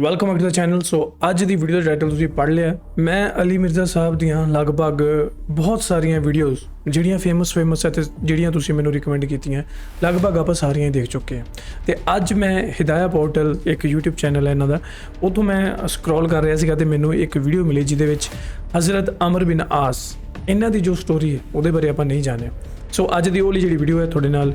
Welcome back to the channel. So ਅੱਜ ਦੀ video ਦਾ title ਤੁਸੀਂ ਪੜ੍ਹ ਲਿਆ। ਮੈਂ ਅਲੀ ਮਿਰਜ਼ਾ ਸਾਹਿਬ ਦੀਆਂ ਲਗਭਗ ਬਹੁਤ ਸਾਰੀਆਂ ਵੀਡੀਓਜ਼ ਜਿਹੜੀਆਂ ਫੇਮਸ ਹੈ ਤੇ ਜਿਹੜੀਆਂ ਤੁਸੀਂ ਮੈਨੂੰ ਰਿਕਮੈਂਡ ਕੀਤੀਆਂ, ਲਗਭਗ ਆਪਾਂ ਸਾਰੀਆਂ ਹੀ ਦੇਖ ਚੁੱਕੇ ਹਾਂ। ਤੇ ਅੱਜ ਮੈਂ ਹਿਦਾਇਆ ਪੋਰਟਲ ਇੱਕ YouTube ਚੈਨਲ ਹੈ ਇਹਨਾਂ ਦਾ, ਉੱਥੋਂ ਮੈਂ ਸਕਰੋਲ ਕਰ ਰਿਹਾ ਸੀਗਾ ਤੇ ਮੈਨੂੰ ਇੱਕ ਵੀਡੀਓ ਮਿਲੀ ਜਿਹਦੇ ਵਿੱਚ ਹਜ਼ਰਤ ਅਮਰ ਬਿਨ ਆਸ ਇਹਨਾਂ ਦੀ ਜੋ ਸਟੋਰੀ ਹੈ ਉਹਦੇ ਬਾਰੇ ਆਪਾਂ ਨਹੀਂ ਜਾਣਿਆ। ਸੋ ਅੱਜ ਦੀ ਉਹ ਵਾਲੀ ਜਿਹੜੀ ਵੀਡੀਓ ਹੈ ਤੁਹਾਡੇ ਨਾਲ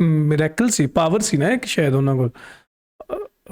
ਮਿਰੈਕਲ ਸੀ, ਪਾਵਰ ਸੀ ਨਾ ਇੱਕ ਸ਼ਾਇਦ ਉਹਨਾਂ ਕੋਲ।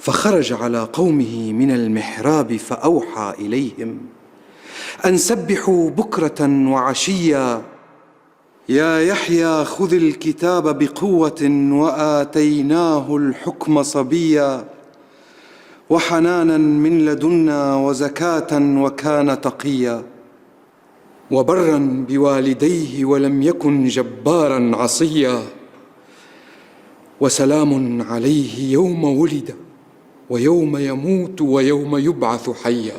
فخرج على قومه من المحراب فأوحى إليهم أن سبحوا بكرة وعشيا يا يحيى خذ الكتاب بقوة وآتيناه الحكم صبيا وحنانا من لدنا وزكاة وكان تقيا وبرا بوالديه ولم يكن جبارا عصيا وسلام عليه يوم ولد ويوم يموت ويوم يبعث حيا।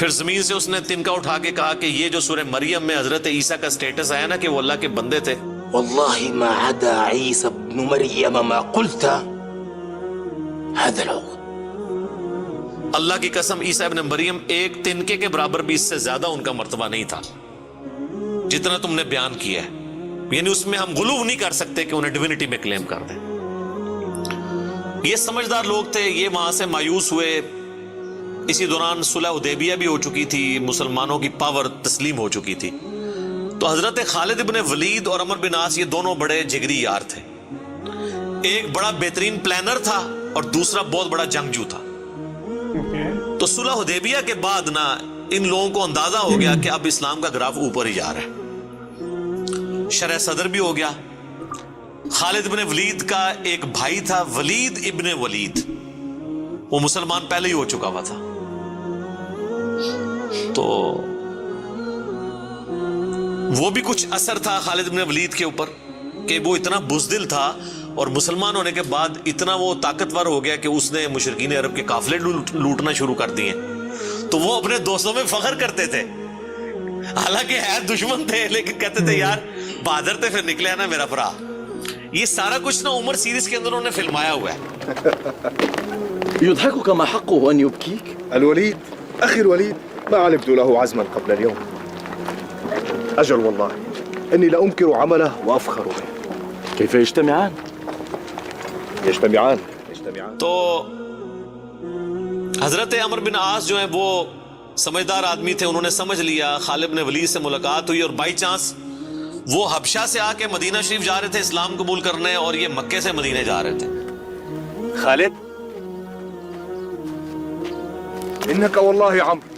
پھر زمین سے اس نے تنکا اٹھا کے کہا کہ یہ جو سورہ مریم میں حضرت عیسیٰ کا سٹیٹس آیا نا کہ وہ اللہ کے بندے تھے، والله ما عدا عيسى ابن مريم ما قلت هذا العقد. اللہ کی قسم عیسیٰ ابن مریم ایک تنکے کے برابر بھی اس سے زیادہ ان کا مرتبہ نہیں تھا جتنا تم نے بیان کیا ہے. یعنی اس میں ہم غلو نہیں کر سکتے کہ انہیں ڈیوینٹی میں کلیم کر دیں. یہ سمجھدار لوگ تھے، یہ وہاں سے مایوس ہوئے. اسی دوران صلح حدیبیہ بھی ہو چکی تھی، مسلمانوں کی پاور تسلیم ہو چکی تھی. تو حضرت خالد ابن ولید اور عمر بن عاص یہ دونوں بڑے جگری یار تھے. ایک بڑا بہترین پلانر تھا اور دوسرا بہت بڑا جنگجو تھا. تو صلح حدیبیہ کے بعد نا ان لوگوں کو اندازہ ہو گیا کہ اب اسلام کا گراف اوپر ہی جا رہا ہے. شرح صدر بھی ہو گیا. خالد ابن ولید کا ایک بھائی تھا ولید ابن ولید، وہ مسلمان پہلے ہی ہو چکا ہوا تھا. تو وہ بھی کچھ اثر تھا خالد ابن ولید کے اوپر کہ وہ اتنا بزدل تھا اور مسلمان ہونے کے بعد اتنا وہ طاقتور ہو گیا کہ اس نے مشرکین عرب کے قافلے لوٹنا شروع کر دیے. تو وہ اپنے دوستوں میں فخر کرتے تھے، حالانکہ ہے دشمن تھے لیکن کہتے تھے یار بہادر تھے، پھر نکلے نا میرا بھرا. یہ سارا کچھ نا عمر سیریز کے اندر انہوں نے فلمایا ہوا ہے. يضحكك ما حقه أن يبكيك؟ الوليد أخي الوليد ما علمت له عزما قبل اليوم. أجل والله إني لأنكر عمله وأفخر به. كيف يجتمعان؟ يجتمعان. تو حضرت عمر بن عاص جو ہیں وہ سمجھدار آدمی تھے. انہوں نے سمجھ لیا خالد بن ولید سے ملاقات ہوئی اور بائی چانس وہ حبشہ سے آ کے مدینہ شریف جا رہے تھے اسلام قبول کرنے اور یہ مکے سے مدینے جا رہے تھے. خالد إنك والله عمرو.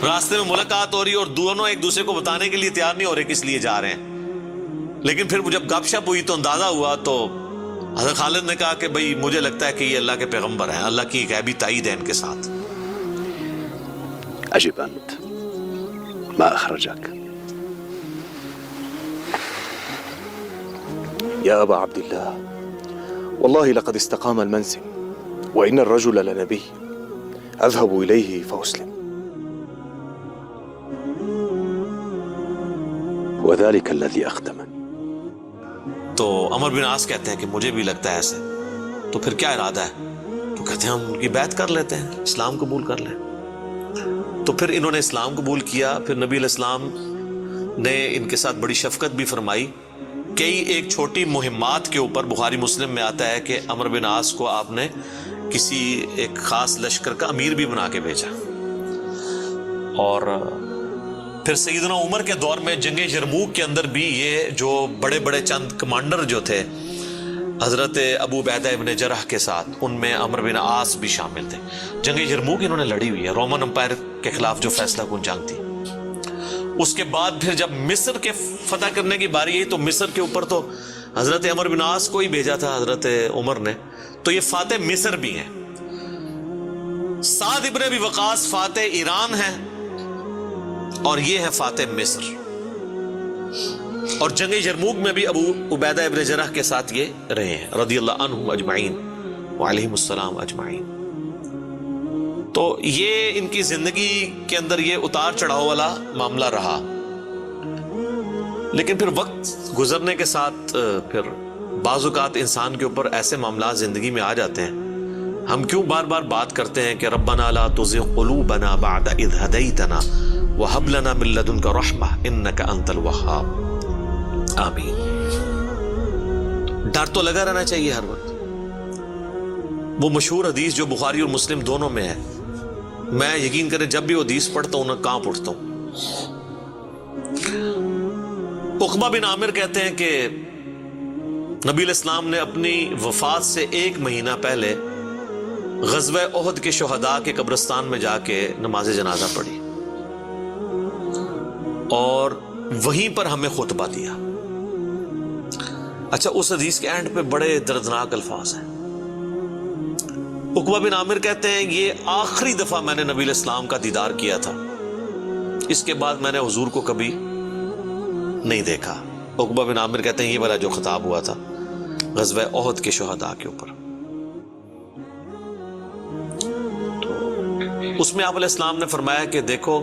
راستے میں ملاقات ہو رہی اور دونوں ایک دوسرے کو بتانے کے لیے تیار نہیں ہو رہے کس لیے جا رہے ہیں. لیکن پھر جب گپ شپ ہوئی تو اندازہ ہوا. تو حضرت خالد نے کہا کہ بھئی مجھے لگتا ہے کہ یہ اللہ کے پیغمبر ہیں، اللہ کی ایک غیبی تائید ہے ان کے ساتھ. أجب أنت ما أخرجك؟ يا أبا عبد الله والله لقد استقام المنسم وإن الرجل لنبي أذهب إليه فأسلم. وذلك الذي أخدمني. تو عمر بن عاص کہتے ہیں کہ مجھے بھی لگتا ہے ایسے. تو پھر کیا ارادہ ہے؟ تو کہتے ہیں ہم ان کی بیعت کر لیتے ہیں، اسلام قبول کر لیں. تو پھر انہوں نے اسلام قبول کیا. پھر نبی علیہ السلام نے ان کے ساتھ بڑی شفقت بھی فرمائی. کئی ایک چھوٹی مہمات کے اوپر بخاری مسلم میں آتا ہے کہ عمر بن عاص کو آپ نے کسی ایک خاص لشکر کا امیر بھی بنا کے بھیجا. اور پھر سیدنا عمر کے دور میں جنگ یرموک کے اندر بھی یہ جو بڑے بڑے چند کمانڈر جو تھے حضرت ابو عبیدہ ابن جرح کے ساتھ، ان میں عمر بن عاص بھی شامل تھے. جنگ یرموک انہوں نے لڑی ہوئی ہے، رومن امپائر کے خلاف جو فیصلہ کن جنگ تھی. اس کے بعد پھر جب مصر کے فتح کرنے کی باری آئی تو مصر کے اوپر تو حضرت عمر بن عاص کو ہی بھیجا تھا حضرت عمر نے. تو یہ فاتح مصر بھی ہیں. سعد ابن ابی وقاص فاتح ایران ہیں اور یہ ہے فاتح مصر. اور جنگ یرموک میں بھی ابو عبیدہ ابن جرح کے ساتھ یہ رہے ہیں رضی اللہ عنہم اجمعین وعلیہم السلام اجمعین. تو یہ ان کی زندگی کے اندر یہ اتار چڑھاؤ والا معاملہ رہا. لیکن پھر وقت گزرنے کے ساتھ پھر بعض اوقات انسان کے اوپر ایسے معاملات زندگی میں آ جاتے ہیں. ہم کیوں بار بار بات کرتے ہیں کہ ربنا لا تزغ قلوبنا بعد اذ ہدیتنا وہب لنا من لدنک رحمہ انک انت الوہاب. آمین. ڈر تو لگا رہنا چاہیے ہر وقت. وہ مشہور حدیث جو بخاری اور مسلم دونوں میں ہے، میں یقین کریں جب بھی وہ حدیث پڑھتا ہوں نہ کانپ اٹھتا ہوں. عقبہ بن عامر کہتے ہیں کہ نبی علیہ السلام نے اپنی وفات سے 1 مہینہ پہلے غزوہ احد کے شہداء کے قبرستان میں جا کے نماز جنازہ پڑھی اور وہیں پر ہمیں خطبہ دیا. اچھا، اس حدیث کے اینڈ پہ بڑے دردناک الفاظ ہیں. عقبہ بن عامر کہتے ہیں یہ آخری دفعہ میں نے نبی علیہ السلام کا دیدار کیا تھا، اس کے بعد میں نے حضور کو کبھی نہیں دیکھا. عقبہ بن عامر کہتے ہیں یہ والا جو خطاب ہوا تھا غزوہ احد کے شہداء کے اوپر. اس میں آپ علیہ السلام نے فرمایا کہ دیکھو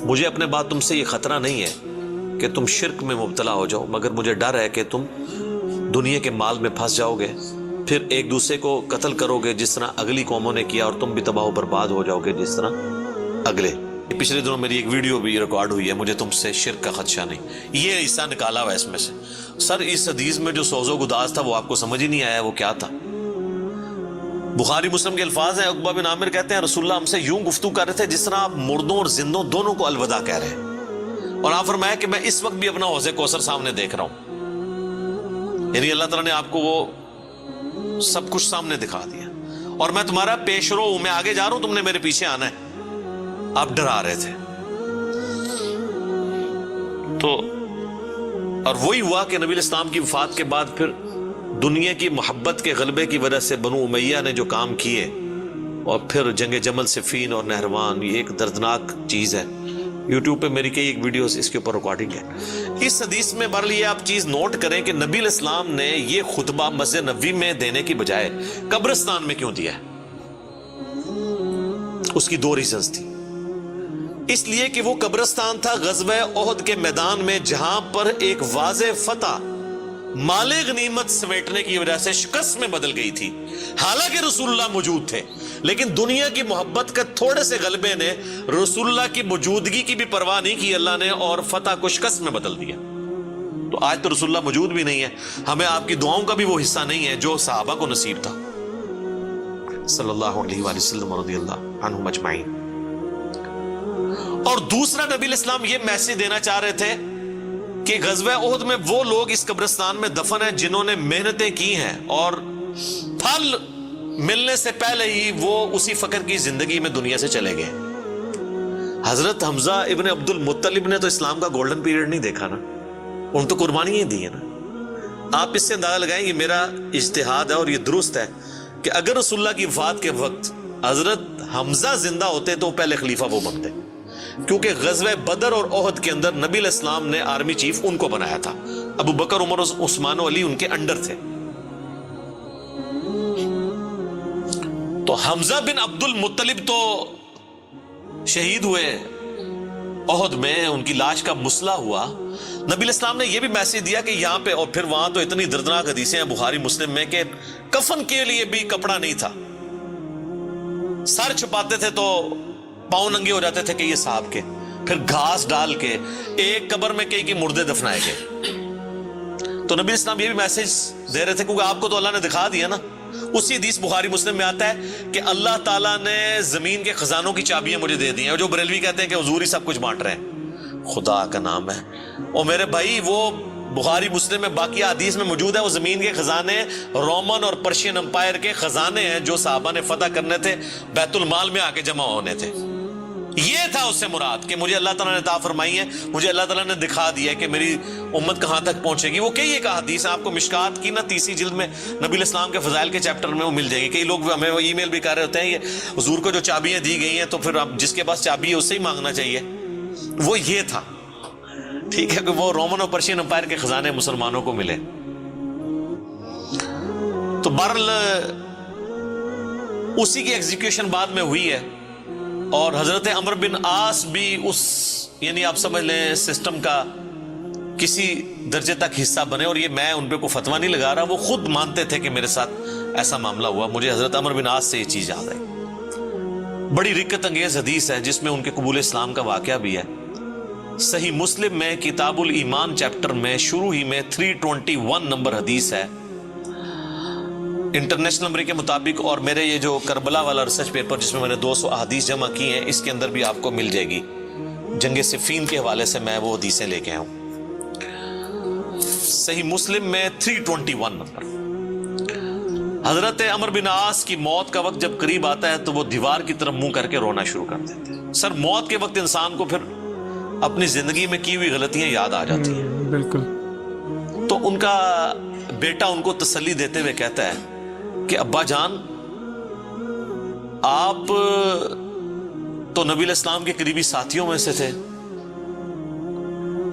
مجھے اپنے بعد تم سے یہ خطرہ نہیں ہے کہ تم شرک میں مبتلا ہو جاؤ، مگر مجھے ڈر ہے کہ تم دنیا کے مال میں پھنس جاؤ گے، پھر ایک دوسرے کو قتل کرو گے جس طرح اگلی قوموں نے کیا، اور تم بھی تباہ و برباد ہو جاؤ گے جس طرح اگلے۔ پچھلے دنوں میری ایک ویڈیو بھی ریکارڈ ہوئی ہے، مجھے تم سے شرک کا خدشہ نہیں، یہ حصہ نکالا ہوا ہے اس میں سے۔ سر اس حدیث میں جو سوز و گداز تھا وہ آپ کو سمجھ ہی نہیں آیا وہ کیا تھا؟ بخاری مسلم کے الفاظ ہیں، عقبہ بن عامر کہتے ہیں رسول اللہ ہم سے یوں گفتگو کر رہے تھے جس طرح آپ مردوں اور زندوں دونوں کو الوداع کہہ رہے ہیں، اور آپ فرمایا کہ میں اس وقت بھی اپنا حوض کوثر سامنے دیکھ رہا ہوں، یعنی اللہ تعالیٰ نے آپ کو وہ سب کچھ سامنے دکھا دیا، اور میں تمہارا پیش رو ہوں، میں آگے جا رہا ہوں، تم نے میرے پیچھے آنا ہے۔ آپ ڈرا رہے تھے تو، اور وہی ہوا کہ نبی اسلام کی وفات کے بعد پھر دنیا کی محبت کے غلبے کی وجہ سے بنو امیہ نے جو کام کیے، اور پھر جنگ جمل، صفین اور نہروان، یہ ایک دردناک چیز ہے۔ یوٹیوب پہ میری کئی ایک ویڈیوز اس کے اوپر ریکارڈنگ ہے۔ اس حدیث میں بہرحال یہ آپ چیز نوٹ کریں کہ نبی علیہ السلام نے یہ خطبہ مسجد نبوی میں دینے کی بجائے قبرستان میں کیوں دیا ہے؟ اس کی دو ریزنز تھی۔ اس لیے کہ وہ قبرستان تھا غزوہ احد کے میدان میں، جہاں پر ایک واضح فتح مال غنیمت سمیٹنے کی وجہ سے شکست میں بدل گئی تھی، حالانکہ رسول اللہ موجود تھے، لیکن دنیا کی محبت کا تھوڑے سے غلبے نے رسول اللہ کی موجودگی کی بھی پرواہ نہیں کی اللہ نے، اور فتح کو شکست میں بدل دیا۔ تو آج تو رسول اللہ موجود بھی نہیں ہے، ہمیں آپ کی دعاؤں کا بھی وہ حصہ نہیں ہے جو صحابہ کو نصیب تھا صلی اللہ علیہ وآلہ وسلم رضی اللہ عنہم اجمعین۔ اور دوسرا نبی علیہ السلام یہ میسج دینا چاہ رہے تھے کہ غزوہ احد میں وہ لوگ اس قبرستان میں دفن ہیں جنہوں نے محنتیں کی ہیں، اور پھل ملنے سے پہلے ہی وہ اسی فقر کی زندگی میں دنیا سے چلے گئے۔ حضرت حمزہ ابن عبد المطلب نے تو اسلام کا گولڈن پیریڈ نہیں دیکھا نا، ان تو قربانیاں دی ہیں نا۔ آپ اس سے اندازہ لگائیں، یہ میرا اجتہاد ہے اور یہ درست ہے کہ اگر رسول اللہ کی وفات کے وقت حضرت حمزہ زندہ ہوتے تو پہلے خلیفہ وہ بنتے، کیونکہ غزوہ بدر اور احد کے اندر نبی علیہ السلام نے آرمی چیف ان کو بنایا تھا، ابو بکر، عمر، عثمان و علی ان کے انڈر تھے۔ تو حمزہ بن عبد المطلب تو شہید ہوئے احد میں، ان کی لاش کا مسئلہ ہوا۔ نبی علیہ السلام نے یہ بھی میسج دیا کہ یہاں پہ، اور پھر وہاں تو اتنی دردناک حدیثیں ہیں بخاری مسلم میں کہ کفن کے لیے بھی کپڑا نہیں تھا، سر چھپاتے تھے تو پاؤں ننگے ہو جاتے تھے کہ یہ صاحب کے، پھر گھاس ڈال کے ایک قبر میں کئی کے مردے دفنائے گئے۔ تو نبی اسلام یہ بھی میسج دے رہے تھے کیونکہ آپ کو تو اللہ نے دکھا دیا نا۔ اسی حدیث بخاری مسلم میں آتا ہے کہ اللہ تعالیٰ نے زمین کے خزانوں کی چابیاں مجھے دے دی ہیں، اور جو بریلوی کہتے ہیں کہ حضور ہی سب کچھ بانٹ رہے ہیں، خدا کا نام ہے۔ اور میرے بھائی وہ بخاری مسلم میں باقی حدیث میں موجود ہے، وہ زمین کے خزانے رومن اور پرشین امپائر کے خزانے ہیں جو صحابہ نے فتح کرنے تھے، بیت المال میں آ کے جمع ہونے تھے۔ یہ تھا اس سے مراد کہ مجھے اللہ تعالیٰ نے عطا فرمائی ہے، مجھے اللہ تعالیٰ نے دکھا دیا ہے کہ میری امت کہاں تک پہنچے گی۔ وہ کئی ایک حدیث ہے، آپ کو مشکات کی نا 30 جلد میں نبی علیہ السلام کے فضائل کے چیپٹر میں وہ مل جائے گی۔ کئی لوگ ہمیں ای میل بھی کر رہے ہوتے ہیں یہ حضور کو جو چابیاں دی گئی ہیں تو پھر اب جس کے پاس چابی ہے اس سے ہی مانگنا چاہیے، وہ یہ تھا، ٹھیک ہے، کہ وہ رومن اور پرشین امپائر کے خزانے مسلمانوں کو ملے۔ تو بہرحال اسی کی ایگزیکیوشن بعد میں ہوئی ہے، اور حضرت عمر بن عاص بھی اس، یعنی آپ سمجھ لیں سسٹم کا کسی درجے تک حصہ بنے، اور یہ میں ان پہ کوئی فتویٰ نہیں لگا رہا، وہ خود مانتے تھے کہ میرے ساتھ ایسا معاملہ ہوا۔ مجھے حضرت عمر بن عاص سے یہ چیز یاد ہے، بڑی رکت انگیز حدیث ہے جس میں ان کے قبول اسلام کا واقعہ بھی ہے۔ صحیح مسلم میں کتاب الایمان چیپٹر میں شروع ہی میں 321 نمبر حدیث ہے انٹرنیشنل نمبر کے مطابق، اور میرے یہ جو کربلا والا ریسرچ پیپر جس میں میں نے 200 احادیث جمع کی ہیں، اس کے اندر بھی آپ کو مل جائے گی۔ جنگ صفین کے حوالے سے میں وہ حدیثیں لے کے آیا ہوں۔ صحیح مسلم میں 321 نمبر۔ حضرت عمر بن عاص کی موت کا وقت جب قریب آتا ہے تو وہ دیوار کی طرف منہ کر کے رونا شروع کر دیتے ہیں۔ سر موت کے وقت انسان کو پھر اپنی زندگی میں کی ہوئی غلطیاں یاد آ جاتی ہیں۔ بالکل۔ تو ان کا بیٹا ان کو تسلی دیتے ہوئے کہتا ہے کہ ابا جان، آپ تو نبی علیہ السلام کے قریبی ساتھیوں میں سے تھے،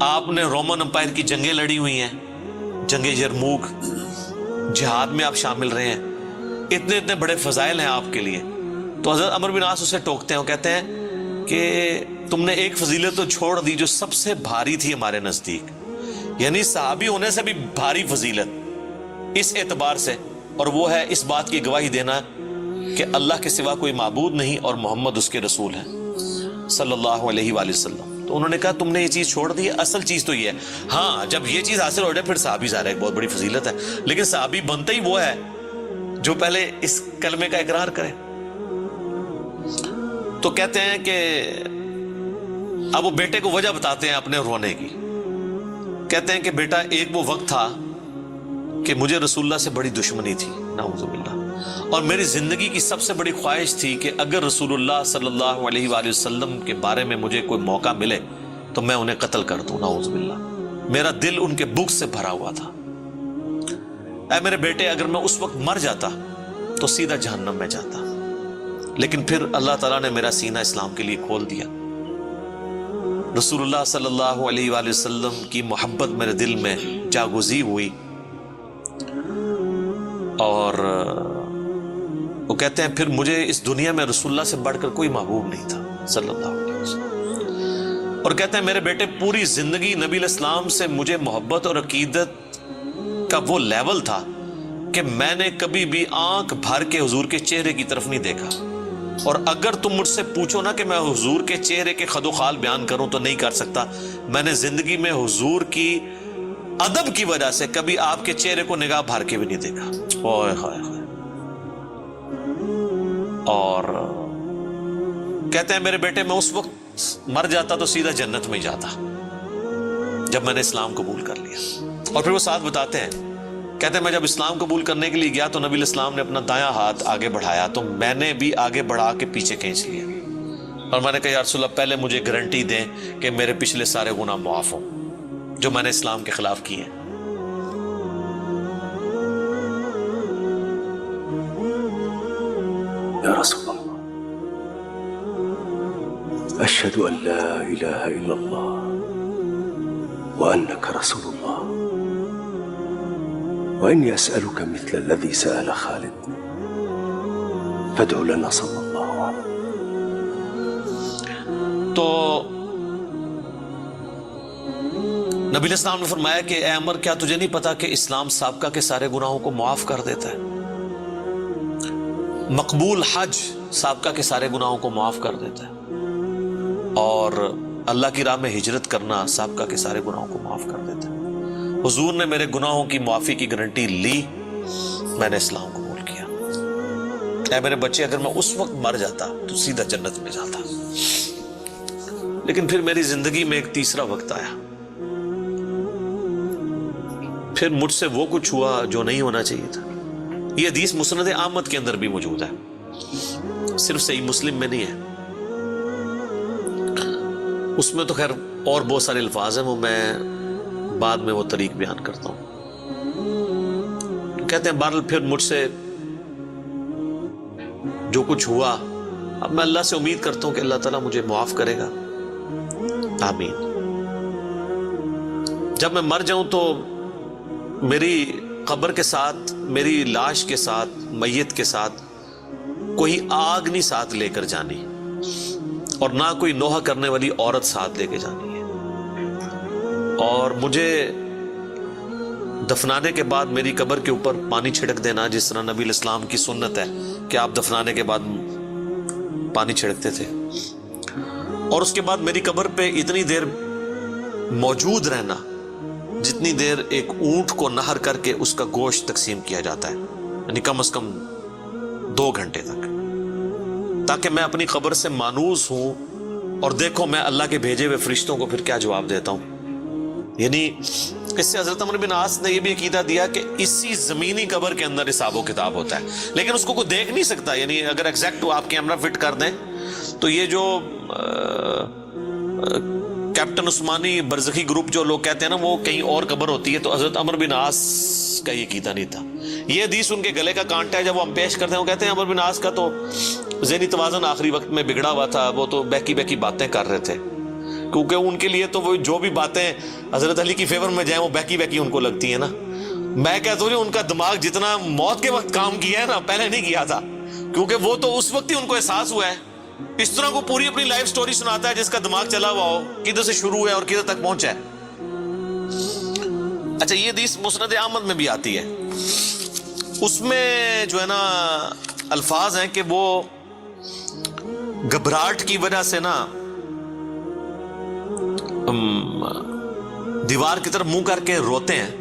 آپ نے رومن امپائر کی جنگیں لڑی ہوئی ہیں، جنگ یرموک، جہاد میں آپ شامل رہے ہیں، اتنے اتنے بڑے فضائل ہیں آپ کے لیے، تو حضرت عمر بن عاص اسے ٹوکتے ہیں اور کہتے ہیں کہ تم نے ایک فضیلت تو چھوڑ دی جو سب سے بھاری تھی ہمارے نزدیک، یعنی صحابی ہونے سے بھی بھاری فضیلت اس اعتبار سے، اور وہ ہے اس بات کی گواہی دینا کہ اللہ کے سوا کوئی معبود نہیں اور محمد اس کے رسول ہیں صلی اللہ علیہ وآلہ وسلم۔ تو انہوں نے کہا تم نے یہ چیز چھوڑ دی ہے، اصل چیز تو یہ ہے، ہاں جب یہ چیز حاصل ہو جائے پھر صحابی ظاہر ہے ایک بہت بڑی فضیلت ہے، لیکن صحابی بنتا ہی وہ ہے جو پہلے اس کلمے کا اقرار کرے۔ تو کہتے ہیں کہ اب وہ بیٹے کو وجہ بتاتے ہیں اپنے رونے کی، کہتے ہیں کہ بیٹا ایک وہ وقت تھا کہ مجھے رسول اللہ سے بڑی دشمنی تھی، نعوذ باللہ، اور میری زندگی کی سب سے بڑی خواہش تھی کہ اگر رسول اللہ صلی اللہ علیہ وآلہ وسلم کے بارے میں مجھے کوئی موقع ملے تو میں انہیں قتل کر دوں، نعوذ باللہ۔ میرا دل ان کے بغض سے بھرا ہوا تھا۔ اے میرے بیٹے، اگر میں اس وقت مر جاتا تو سیدھا جہنم میں جاتا، لیکن پھر اللہ تعالیٰ نے میرا سینہ اسلام کے لیے کھول دیا، رسول اللہ صلی اللہ علیہ وآلہ وسلم کی محبت میرے دل میں جاگزی ہوئی، اور وہ کہتے ہیں پھر مجھے اس دنیا میں رسول اللہ سے بڑھ کر کوئی محبوب نہیں تھا صلی اللہ علیہ وسلم۔ اور کہتے ہیں میرے بیٹے پوری زندگی نبی علیہ السلام سے مجھے محبت اور عقیدت کا وہ لیول تھا کہ میں نے کبھی بھی آنکھ بھر کے حضور کے چہرے کی طرف نہیں دیکھا، اور اگر تم مجھ سے پوچھو نا کہ میں حضور کے چہرے کے خد و خال بیان کروں تو نہیں کر سکتا۔ میں نے زندگی میں حضور کی ادب کی وجہ سے کبھی آپ کے چہرے کو نگاہ بھر کے بھی نہیں دیکھا۔ اوئے ہائے ہائے۔ اور کہتے ہیں میرے بیٹے میں اس وقت مر جاتا تو سیدھا جنت میں جاتا جب میں نے اسلام قبول کر لیا۔ اور پھر وہ ساتھ بتاتے ہیں، کہتے ہیں میں جب اسلام قبول کرنے کے لیے گیا تو نبی علیہ السلام نے اپنا دایاں ہاتھ آگے بڑھایا تو میں نے بھی آگے بڑھا کے پیچھے کھینچ لیا، اور میں نے کہا یا رسول اللہ پہلے مجھے گارنٹی دیں کہ میرے پچھلے سارے گناہ معاف ہوں جو میں نے اسلام کے خلاف کیے ہیں۔ یا رسول اللہ، اشہد ان لا الہ الا اللہ وانک رسول اللہ وانی اسألک مثل الذي سأل خالد فادع لنا صلی اللہ علیہ۔ تو نبی علیہ السلام نے فرمایا کہ اے عمر کیا تجھے نہیں پتا کہ اسلام سابقہ کے سارے گناہوں کو معاف کر دیتا ہے، مقبول حج سابقہ کے سارے گناہوں کو معاف کر دیتا ہے، اور اللہ کی راہ میں ہجرت کرنا سابقہ کے سارے گناہوں کو معاف کر دیتا ہے۔ حضور نے میرے گناہوں کی معافی کی گارنٹی لی، میں نے اسلام قبول کیا۔ اے میرے بچے اگر میں اس وقت مر جاتا تو سیدھا جنت میں جاتا، لیکن پھر میری زندگی میں ایک تیسرا وقت آیا، پھر مجھ سے وہ کچھ ہوا جو نہیں ہونا چاہیے تھا۔ یہ حدیث مسند احمد کے اندر بھی موجود ہے، صرف صحیح مسلم میں نہیں ہے، اس میں تو خیر اور بہت سارے الفاظ ہیں، وہ میں بعد میں وہ طریق بیان کرتا ہوں۔ کہتے ہیں بہرحال پھر مجھ سے جو کچھ ہوا، اب میں اللہ سے امید کرتا ہوں کہ اللہ تعالیٰ مجھے معاف کرے گا، آمین۔ جب میں مر جاؤں تو میری قبر کے ساتھ، میری لاش کے ساتھ، میت کے ساتھ کوئی آگ نہیں ساتھ لے کر جانی، اور نہ کوئی نوحہ کرنے والی عورت ساتھ لے کے جانی ہے، اور مجھے دفنانے کے بعد میری قبر کے اوپر پانی چھڑک دینا، جس طرح نبی علیہ السلام کی سنت ہے کہ آپ دفنانے کے بعد پانی چھڑکتے تھے، اور اس کے بعد میری قبر پہ اتنی دیر موجود رہنا جتنی دیر ایک اونٹ کو نہر کر کے اس کا گوشت تقسیم کیا جاتا ہے، یعنی کم از کم 2 گھنٹے تک، تاکہ میں اپنی قبر سے مانوس ہوں اور دیکھو میں اللہ کے بھیجے ہوئے فرشتوں کو پھر کیا جواب دیتا ہوں۔ یعنی اس سے حضرت عمر بن عاص نے یہ بھی عقیدہ دیا کہ اسی زمینی قبر کے اندر حساب و کتاب ہوتا ہے، لیکن اس کو کوئی دیکھ نہیں سکتا، یعنی اگر ایگزیکٹ آپ کیمرہ فٹ کر دیں تو یہ جو کیپٹن عثمانی برزخی گروپ جو لوگ کہتے ہیں نا وہ کہیں اور قبر ہوتی ہے، تو حضرت عمر بن عاص کا یہ عقیدہ نہیں تھا۔ یہ حدیث ان کے گلے کا کانٹا ہے، جب وہ ہم پیش کرتے ہیں وہ کہتے ہیں عمر بن عاص کا تو ذہنی توازن آخری وقت میں بگڑا ہوا تھا، وہ تو بہکی بہکی باتیں کر رہے تھے، کیونکہ ان کے لیے تو وہ جو بھی باتیں حضرت علی کی فیور میں جائیں وہ بہکی بہکی ان کو لگتی ہیں نا۔ میں کہتا ہوں ان کا دماغ جتنا موت کے وقت کام کیا ہے نا پہلے نہیں کیا تھا، کیونکہ وہ تو اس وقت ہی ان کو احساس ہوا ہے. اس طرح کو پوری اپنی لائف سٹوری سناتا ہے جس کا دماغ چلا ہوا ہو, کدھر سے شروع ہے اور کدھر تک پہنچا ہے. اچھا, یہ حدیث مسند احمد میں بھی آتی ہے. اس میں جو ہے نا الفاظ ہیں کہ وہ گھبراہٹ کی وجہ سے نا دیوار کی طرف منہ کر کے روتے ہیں.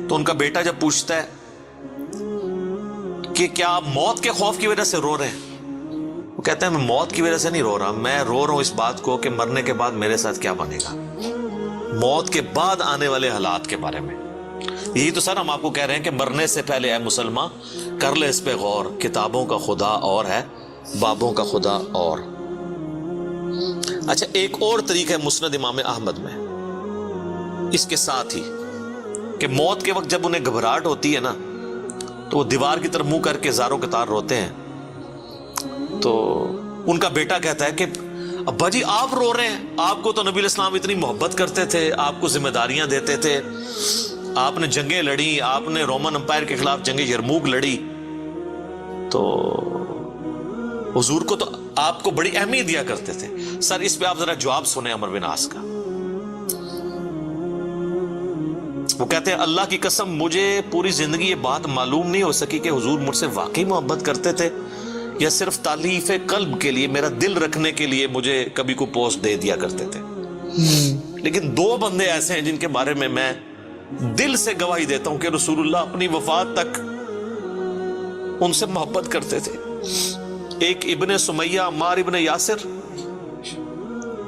تو ان کا بیٹا جب پوچھتا ہے کہ کیا آپ موت کے خوف کی وجہ سے رو رہے ہیں, وہ کہتے ہیں میں موت کی وجہ سے نہیں رو رہا, میں رو رہا ہوں اس بات کو کہ مرنے کے بعد میرے ساتھ کیا بنے گا, موت کے بعد آنے والے حالات کے بارے میں. یہی تو سر ہم آپ کو کہہ رہے ہیں کہ مرنے سے پہلے اے مسلمان کر لے اس پہ غور, کتابوں کا خدا اور ہے, بابوں کا خدا اور. اچھا, ایک اور طریقہ ہے مسند امام احمد میں اس کے ساتھ ہی کہ موت کے وقت جب انہیں گھبراہٹ ہوتی ہے نا تو وہ دیوار کی طرف منہ کر کے زاروں قطار روتے ہیں. تو ان کا بیٹا کہتا ہے کہ ابا جی آپ رو رہے ہیں, آپ کو تو نبی علیہ السلام اتنی محبت کرتے تھے, آپ کو ذمہ داریاں دیتے تھے, آپ نے جنگیں لڑی, آپ نے رومن امپائر کے خلاف جنگ یرموک لڑی, تو حضور کو تو آپ کو بڑی اہمیت دیا کرتے تھے. سر اس پہ آپ ذرا جواب سنیں عمر بن عاص کا. وہ کہتے ہیں اللہ کی قسم مجھے پوری زندگی یہ بات معلوم نہیں ہو سکی کہ حضور مجھ سے واقعی محبت کرتے تھے یا صرف تالیف قلب کے لیے, میرا دل رکھنے کے لیے مجھے کبھی کو پوسٹ دے دیا کرتے تھے. لیکن دو بندے ایسے ہیں جن کے بارے میں دل سے گواہی دیتا ہوں کہ رسول اللہ اپنی وفات تک ان سے محبت کرتے تھے. ایک ابن سمیہ عمار ابن یاسر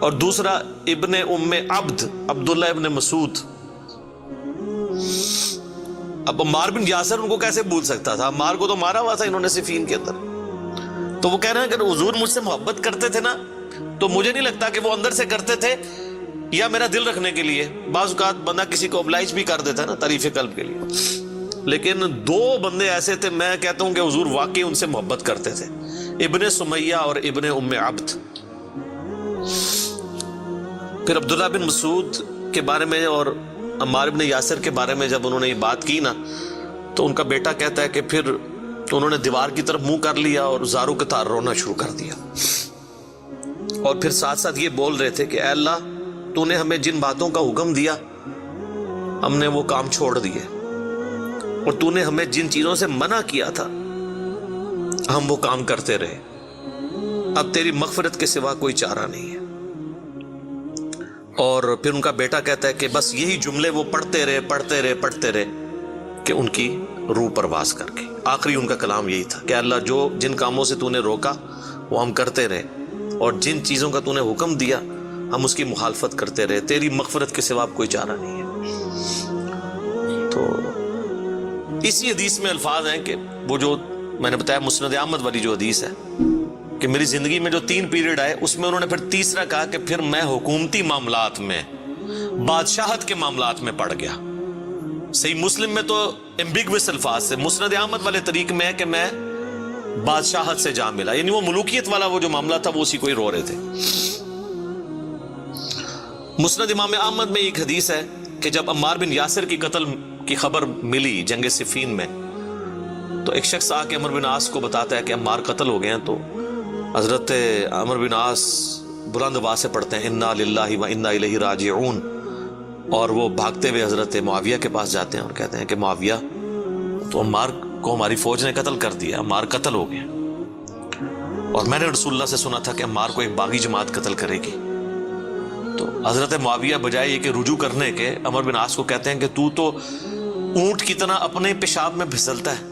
اور دوسرا ابن ام عبد عبداللہ ابن مسعود. اب عمار بن یاسر ان کو کیسے بھول سکتا تھا, عمار کو تو مارا ہوا تھا انہوں نے صفین کے اندر. تو وہ کہہ رہے ہیں کہ حضور مجھ سے محبت کرتے تھے نا, تو مجھے نہیں لگتا کہ وہ اندر سے کرتے تھے یا میرا دل رکھنے کے لیے. بعض اوقات بندہ کسی کو ابلائش بھی کر دیتا ہے نا تعریف قلب کے لیے, لیکن دو بندے ایسے تھے میں کہتا ہوں کہ حضور واقعی ان سے محبت کرتے تھے, ابن سمیہ اور ابن ام عبد. پھر عبداللہ بن مسعود کے بارے میں اور عمار بن یاسر کے بارے میں جب انہوں نے یہ بات کی نا تو ان کا بیٹا کہتا ہے کہ پھر انہوں نے دیوار کی طرف منہ کر لیا اور زاروں کے تار رونا شروع کر دیا. اور پھر ساتھ ساتھ یہ بول رہے تھے کہ اے اللہ تو نے ہمیں جن باتوں کا حکم دیا ہم نے وہ کام چھوڑ دیے, اور تو نے ہمیں جن چیزوں سے منع کیا تھا ہم وہ کام کرتے رہے, اب تیری مغفرت کے سوا کوئی چارہ نہیں ہے. اور پھر ان کا بیٹا کہتا ہے کہ بس یہی جملے وہ پڑھتے رہے کہ ان کی روح پرواز کر گئی. آخری ان کا کلام یہی تھا کہ اللہ جو جن کاموں سے تو نے روکا وہ ہم کرتے رہے, اور جن چیزوں کا تو نے حکم دیا ہم اس کی مخالفت کرتے رہے, تیری مغفرت کے سوا کوئی چارہ نہیں ہے. تو اسی حدیث میں الفاظ ہیں کہ وہ جو میں نے بتایا مسند احمد والی جو حدیث ہے کہ میری زندگی میں جو 3 پیریڈ آئے اس میں انہوں نے پھر تیسرا کہا کہ پھر میں حکومتی معاملات میں بادشاہت کے معاملات میں پڑ گیا. صحیح مسلم میں تو ایمبیگوس الفاظ سے, مسند احمد والے طریق میں ہے کہ میں بادشاہت سے جا ملا, یعنی وہ ملوکیت والا وہ جو معاملہ تھا وہ اسی کو ہی رو رہے تھے. مسند امام احمد میں ایک حدیث ہے کہ جب عمار بن یاسر کی قتل کی خبر ملی جنگ صفین میں تو ایک شخص آ کے عمر بن عاص کو بتاتا ہے کہ عمار قتل ہو گئے ہیں. تو حضرت عمر بن عاص بلند آواز سے پڑھتے ہیں انا للہ و انا الیہ راجعون, اور وہ بھاگتے ہوئے حضرت معاویہ کے پاس جاتے ہیں اور کہتے ہیں کہ معاویہ تو عمار کو ہماری فوج نے قتل کر دیا, عمار قتل ہو گئے, اور میں نے رسول اللہ سے سنا تھا کہ عمار کو ایک باغی جماعت قتل کرے گی. تو حضرت معاویہ بجائے یہ کہ رجوع کرنے کے عمر بن عاص کو کہتے ہیں کہ تو اونٹ کی طرح اپنے پیشاب میں پھسلتا ہے,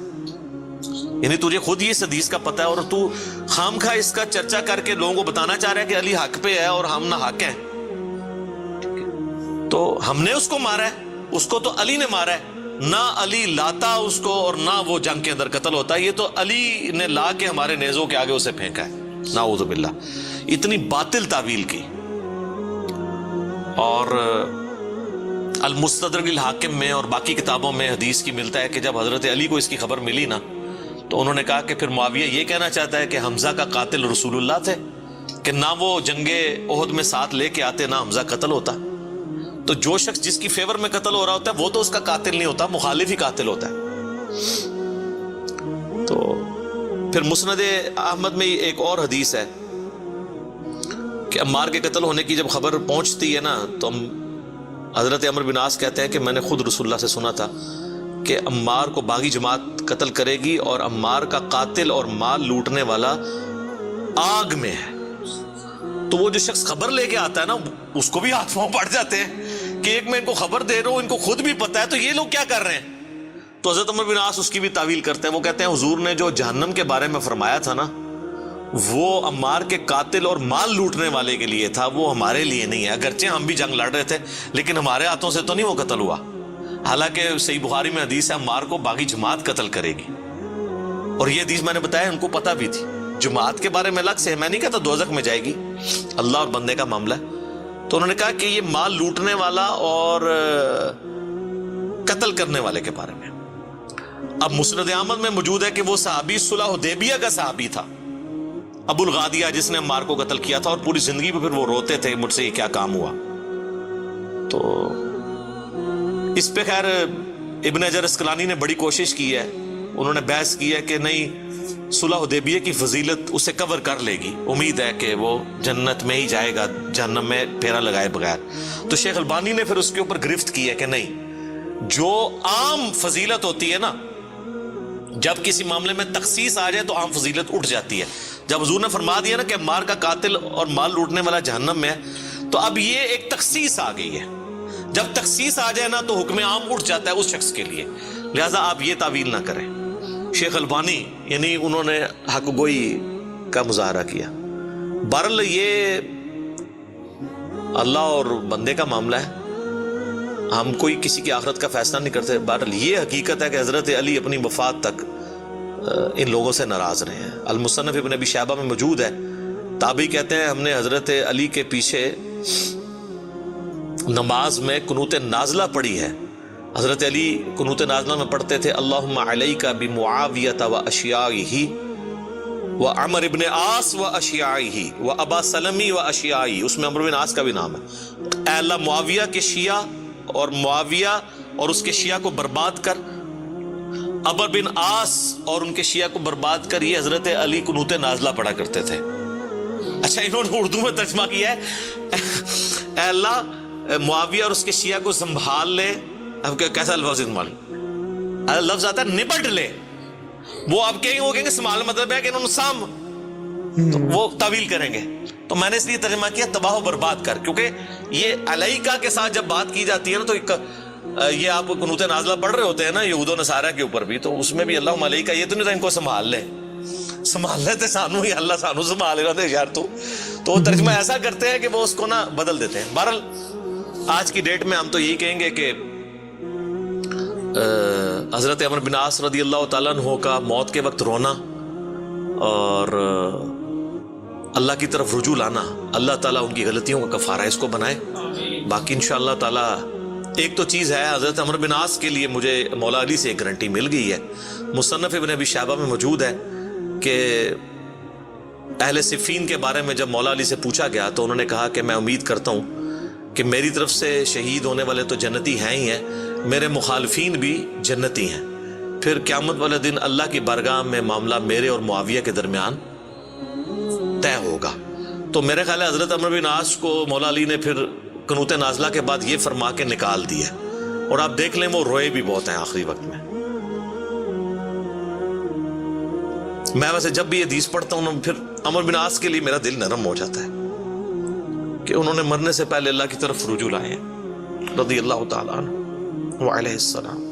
یعنی تجھے خود یہ اس حدیث کا پتہ ہے اور تو خامخواہ اس کا چرچا کر کے لوگوں کو بتانا چاہ رہا ہے کہ علی حق پہ ہے اور ہم نہ حق ہیں. تو ہم نے اس کو مارا ہے, اس کو تو علی نے مارا ہے, نہ علی لاتا اس کو اور نہ وہ جنگ کے اندر قتل ہوتا ہے, یہ تو علی نے لا کے ہمارے نیزوں کے آگے اسے پھینکا ہے. نعوذ باللہ, اتنی باطل تعویل کی. اور المستدرک الحاکم میں اور باقی کتابوں میں حدیث کی ملتا ہے کہ جب حضرت علی کو اس کی خبر ملی نا تو انہوں نے کہا کہ پھر معاویہ یہ کہنا چاہتا ہے کہ حمزہ کا قاتل رسول اللہ تھے, کہ نہ وہ جنگ احد میں ساتھ لے کے آتے نہ حمزہ قتل ہوتا. تو جو شخص جس کی فیور میں قتل ہو رہا ہوتا ہے وہ تو اس کا قاتل نہیں ہوتا, مخالف ہی قاتل ہوتا ہے. تو پھر مسند احمد میں ایک اور حدیث ہے کہ عمار کے قتل ہونے کی جب خبر پہنچتی ہے نا تو حضرت عمرو بن عاص کہتے ہیں کہ میں نے خود رسول اللہ سے سنا تھا کہ عمار کو باغی جماعت قتل کرے گی اور عمار کا قاتل اور مال لوٹنے والا آگ میں ہے. تو وہ جو شخص خبر لے کے آتا ہے نا اس کو بھی ہاتھ پاؤں پڑ جاتے ہیں کہ ایک میں ان کو خبر دے رہا ہوں, ان کو خود بھی پتا ہے, تو یہ لوگ کیا کر رہے ہیں. تو حضرت عمر بن عاص اس کی بھی تعویل کرتے ہیں. وہ کہتے ہیں حضور نے جو جہنم کے بارے میں فرمایا تھا نا وہ عمار کے قاتل اور مال لوٹنے والے کے لیے تھا, وہ ہمارے لیے نہیں ہے. اگرچہ ہم بھی جنگ لڑ رہے تھے لیکن ہمارے ہاتھوں سے تو نہیں وہ قتل ہوا. حالانکہ صحیح بخاری میں حدیث ہے عمار کو باغی جماعت قتل کرے گی, اور یہ حدیث میں نے بتایا ان کو پتہ بھی تھی. جماعت کے بارے میں الگ سے میں نہیں کہتا دوزخ میں جائے گی, اللہ اور بندے کا معاملہ ہے. تو انہوں نے کہا کہ یہ مال لوٹنے والا اور قتل کرنے والے کے بارے میں. اب مسند احمد میں موجود ہے کہ وہ صحابی صلح حدیبیہ کا صحابی تھا, ابو الغادیہ, جس نے عمار کو قتل کیا تھا, اور پوری زندگی پہ پھر وہ روتے تھے مجھ سے یہ کیا کام ہوا. تو اس پہ خیر ابن حجر اسقلانی نے بڑی کوشش کی ہے, انہوں نے بحث کی ہے کہ نہیں صلح حدیبیہ کی فضیلت اسے کور کر لے گی, امید ہے کہ وہ جنت میں ہی جائے گا جہنم میں پھیرا لگائے بغیر. تو شیخ البانی نے پھر اس کے اوپر گرفت کی ہے کہ نہیں, جو عام فضیلت ہوتی ہے نا جب کسی معاملے میں تخصیص آ جائے تو عام فضیلت اٹھ جاتی ہے. جب حضور نے فرما دیا نا کہ مار کا قاتل اور مال لوٹنے والا جہنم میں ہے, تو اب یہ ایک تخصیص آ گئی ہے. جب تخصیص آ جائے نا تو حکم عام اٹھ جاتا ہے اس شخص کے لیے, لہٰذا آپ یہ تعویل نہ کریں. شیخ البانی یعنی انہوں نے حق گوئی کا مظاہرہ کیا. بہرحال یہ اللہ اور بندے کا معاملہ ہے, ہم کوئی کسی کی آخرت کا فیصلہ نہیں کرتے. بہرحال یہ حقیقت ہے کہ حضرت علی اپنی وفات تک ان لوگوں سے ناراض رہے ہیں. المصنف ابن ابی شیبہ میں موجود ہے, تابعی کہتے ہیں ہم نے حضرت علی کے پیچھے نماز میں قنوت نازلہ پڑھی ہے. حضرت علی قنوت نازلہ میں پڑھتے تھے اللہم علیک بمعاویہ و اشیائہ و عمر ابن عاص و اشیائہ و ابا سلمی و اشیائہ. اس میں عمر بن عاص کا بھی نام ہے. اے اللہ معاویہ کے شیعہ اور معاویہ اور اس کے شیعہ کو برباد کر, عمر بن عاص اور ان کے شیعہ کو برباد کر. یہ حضرت علی قنوت نازلہ پڑھا کرتے تھے. اچھا انہوں نے اردو میں ترجمہ کیا ہے اے اللہ معاویہ اور اس کے شیعہ کو سنبھال لے. اب کیسا لفظ لفظ آتا ہے نبٹ لے, وہ آپ وہ کہیں گے سنبھال مطلب ہے کہ انہوں نے سام, تو وہ تعویل کریں گے. تو میں نے اس لیے ترجمہ کیا تباہ و برباد کر, کیونکہ یہ علیکہ کے ساتھ جب بات کی جاتی ہے نا تو یہ آپ قنوت نازلہ پڑھ رہے ہوتے ہیں نا یہود و نصارہ کے اوپر بھی, تو اس میں بھی اللہم علیکہ یہ تو نہیں تھا ان کو سنبھال لیتے سانو ہی اللہ سانو سنبھال رہا تھے یار. تو وہ ترجمہ ایسا کرتے ہیں کہ وہ اس کو نا بدل دیتے ہیں. بہرحال آج کی ڈیٹ میں ہم تو یہی کہیں گے کہ حضرت عمر بن عاص رضی اللہ تعالیٰ عنہ کا موت کے وقت رونا اور اللہ کی طرف رجوع لانا, اللہ تعالیٰ ان کی غلطیوں کا کفارہ اس کو بنائے. باقی انشاءاللہ تعالیٰ ایک تو چیز ہے, حضرت عمر بن عاص کے لیے مجھے مولا علی سے ایک گارنٹی مل گئی ہے. مصنف ابن ابی شیبہ میں موجود ہے کہ اہل صفین کے بارے میں جب مولا علی سے پوچھا گیا تو انہوں نے کہا کہ میں امید کرتا ہوں کہ میری طرف سے شہید ہونے والے تو جنتی ہیں ہی ہیں, میرے مخالفین بھی جنتی ہیں. پھر قیامت والے دن اللہ کی بارگاہ میں معاملہ میرے اور معاویہ کے درمیان طے ہوگا. تو میرے خیال ہے حضرت عمر بن عاص کو مولا علی نے پھر قنوت نازلہ کے بعد یہ فرما کے نکال دیا, اور آپ دیکھ لیں وہ روئے بھی بہت ہیں آخری وقت میں. میں ویسے جب بھی یہ حدیث پڑھتا ہوں پھر عمر بن عاص کے لیے میرا دل نرم ہو جاتا ہے کہ انہوں نے مرنے سے پہلے اللہ کی طرف رجوع لائے ہیں رضی اللہ تعالیٰ عنہ وعلیہ السلام.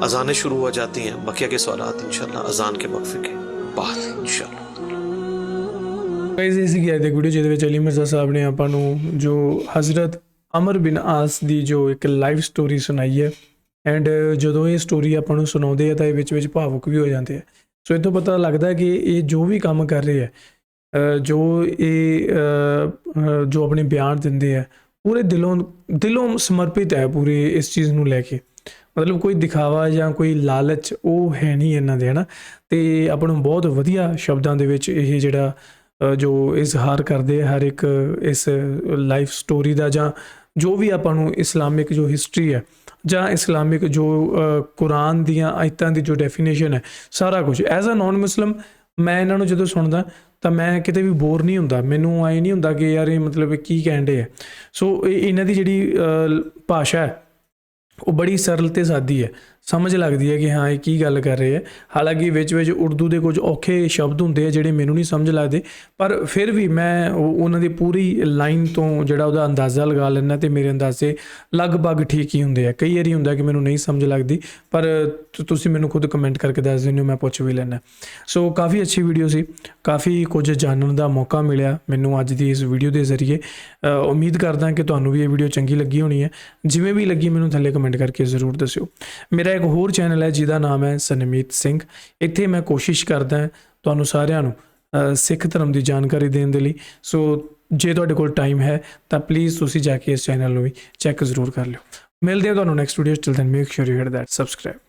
اذانیں شروع ہو جاتی ہیں, بقیہ کے سوالات انشاءاللہ اذان کے وقفے کے بعد انشاءاللہ. گائز اسی کی ایک ویڈیو ਜਿਹਦੇ ਵਿੱਚ ਅਲੀ ਮਿਰਜ਼ਾ ਸਾਹਿਬ ਨੇ ਆਪਾਂ ਨੂੰ ਜੋ ਹਜ਼ਰਤ ਅਮਰ ਬਿਨ ਆਸ ਦੀ ਜੋ ਇੱਕ ਲਾਈਵ ਸਟੋਰੀ ਸੁਣਾਈ ਹੈ, ਐਂਡ ਜਦੋਂ ਇਹ ਸਟੋਰੀ ਆਪਾਂ ਨੂੰ ਸੁਣਾਉਂਦੇ ਆ ਤਾਂ ਇਹ ਵਿੱਚ ਭਾਵੁਕ ਵੀ ਹੋ ਜਾਂਦੇ ਆ. ਸੋ ਇਹ ਤੋਂ ਪਤਾ ਲੱਗਦਾ ਕਿ ਇਹ ਜੋ ਵੀ ਕੰਮ ਕਰ ਰਹੇ ਆ, ਜੋ ਆਪਣੇ ਬਿਆਨ ਦਿੰਦੇ ਆ ਪੂਰੇ ਦਿਲੋਂ ਸਮਰਪਿਤ ਹੈ ਪੂਰੇ ਇਸ ਚੀਜ਼ ਨੂੰ ਲੈ ਕੇ. ਮਤਲਬ ਕੋਈ ਦਿਖਾਵਾ ਜਾਂ ਕੋਈ ਲਾਲਚ ਉਹ ਹੈ ਨਹੀਂ ਇਹਨਾਂ ਦੇ, ਹੈ ਨਾ. ਅਤੇ ਆਪਾਂ ਨੂੰ ਬਹੁਤ ਵਧੀਆ ਸ਼ਬਦਾਂ ਦੇ ਵਿੱਚ ਇਹ ਜਿਹੜਾ ਜੋ ਇਜ਼ਹਾਰ ਕਰਦੇ ਹਰ ਇੱਕ ਇਸ ਲਾਈਫ ਸਟੋਰੀ ਦਾ, ਜਾਂ ਜੋ ਵੀ ਆਪਾਂ ਨੂੰ ਇਸਲਾਮਿਕ ਜੋ ਹਿਸਟਰੀ ਹੈ ਜਾਂ ਇਸਲਾਮਿਕ ਜੋ ਕੁਰਾਨ ਦੀਆਂ ਆਇਤਾਂ ਦੀ ਜੋ ਡੈਫੀਨੇਸ਼ਨ ਹੈ, ਸਾਰਾ ਕੁਝ ਐਜ਼ ਅ ਨਾਨ ਮੁਸਲਿਮ ਮੈਂ ਇਹਨਾਂ ਨੂੰ ਜਦੋਂ ਸੁਣਦਾ ਤਾਂ ਮੈਂ ਕਿਤੇ ਵੀ ਬੋਰ ਨਹੀਂ ਹੁੰਦਾ। ਮੈਨੂੰ ਐਂ ਨਹੀਂ ਹੁੰਦਾ ਕਿ ਯਾਰ ਇਹ ਮਤਲਬ ਕੀ ਕਹਿਣ ਡੇ ਹੈ। ਸੋ ਇਹਨਾਂ ਦੀ ਜਿਹੜੀ ਭਾਸ਼ਾ ਹੈ ਉਹ ਬੜੀ ਸਰਲ ਤੇ ਸਾਦੀ ਹੈ, ਸਮਝ ਲੱਗਦੀ ਹੈ ਕਿ ਹਾਂ ਇਹ ਕੀ ਗੱਲ ਕਰ ਰਹੇ ਹੈ। ਹਾਲਾਂਕਿ ਵਿੱਚ ਉਰਦੂ ਦੇ ਕੁਝ ਔਖੇ ਸ਼ਬਦ ਹੁੰਦੇ ਆ ਜਿਹੜੇ ਮੈਨੂੰ ਨਹੀਂ ਸਮਝ ਲੱਗਦੇ, ਪਰ ਫਿਰ ਵੀ ਮੈਂ ਉਹਨਾਂ ਦੀ ਪੂਰੀ ਲਾਈਨ ਤੋਂ ਜਿਹੜਾ ਉਹਦਾ ਅੰਦਾਜ਼ਾ ਲਗਾ ਲੈਂਦਾ ਅਤੇ ਮੇਰੇ ਅੰਦਾਜ਼ੇ ਲਗਭਗ ਠੀਕ ਹੀ ਹੁੰਦੇ ਆ। ਕਈ ਵਾਰੀ ਹੁੰਦਾ ਕਿ ਮੈਨੂੰ ਨਹੀਂ ਸਮਝ ਲੱਗਦੀ, ਪਰ ਤੁਸੀਂ ਮੈਨੂੰ ਖੁਦ ਕਮੈਂਟ ਕਰਕੇ ਦੱਸ ਦਿੰਦੇ ਹੋ, ਮੈਂ ਪੁੱਛ ਵੀ ਲੈਂਦਾ। ਸੋ ਕਾਫੀ ਅੱਛੀ ਵੀਡੀਓ ਸੀ, ਕਾਫੀ ਕੁਝ ਜਾਣਨ ਦਾ ਮੌਕਾ ਮਿਲਿਆ ਮੈਨੂੰ ਅੱਜ ਦੀ ਇਸ ਵੀਡੀਓ ਦੇ ਜ਼ਰੀਏ। ਉਮੀਦ ਕਰਦਾ ਕਿ ਤੁਹਾਨੂੰ ਵੀ ਇਹ ਵੀਡੀਓ ਚੰਗੀ ਲੱਗੀ ਹੋਣੀ ਹੈ। ਜਿਵੇਂ ਵੀ ਲੱਗੀ ਮੈਨੂੰ ਥੱਲੇ ਕਮੈਂਟ ਕਰਕੇ ਜ਼ਰੂਰ ਦੱਸਿਓ। ਮੇਰਾ ਇੱਕ ਹੋਰ ਚੈਨਲ ਹੈ ਜਿਹਦਾ ਨਾਮ ਹੈ ਸਨਮੀਤ ਸਿੰਘ। ਇੱਥੇ ਮੈਂ ਕੋਸ਼ਿਸ਼ ਕਰਦਾ ਤੁਹਾਨੂੰ ਸਾਰਿਆਂ ਨੂੰ ਸਿੱਖ ਧਰਮ ਦੀ ਜਾਣਕਾਰੀ ਦੇਣ ਦੇ ਲਈ। ਸੋ ਜੇ ਤੁਹਾਡੇ ਕੋਲ ਟਾਈਮ ਹੈ ਤਾਂ ਪਲੀਜ਼ ਤੁਸੀਂ ਜਾ ਕੇ ਇਸ ਚੈਨਲ ਨੂੰ ਵੀ ਚੈੱਕ ਜ਼ਰੂਰ ਕਰ ਲਿਓ। ਮਿਲਦੇ ਹਾਂ ਤੁਹਾਨੂੰ next video. Till then make sure you hit that subscribe.